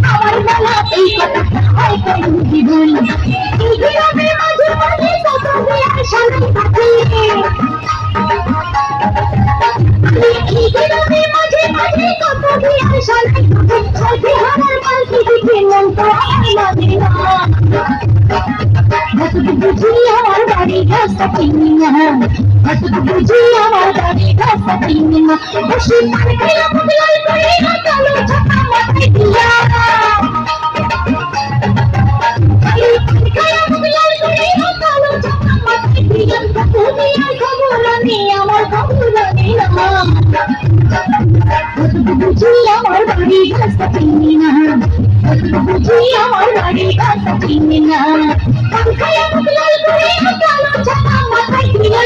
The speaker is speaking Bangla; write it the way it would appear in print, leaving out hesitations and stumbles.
আমার বেলা এই কথা হয় কেন জীবন এই গ্রামে মাঝে মাঝে কত আশা থাকে এই গ্রামে মাঝে মাঝে কত আশা থাকে আমার পালকি দেখে মন তো লাগে না হসুদ বুঝি আমার বাড়ি রাস্তা চিনি না হসুদ বুঝি আমার বাড়ি রাস্তা চিনি না বসে পান খেলা মুগলাই করে কালো ছাতা মাথায় দিয়া খেলা মুগলাই করে কালো ছাতা মাথায় দিয়া তুমি আর খবর নেই আমার খবর নেই না হসুদ বুঝি আমার বাড়ি রাস্তা চিনি না হসুদ বুঝি আমার বাড়ি রাস্তা চিনি না খেলা মুগলাই করে কালো ছাতা মাথায় দিয়া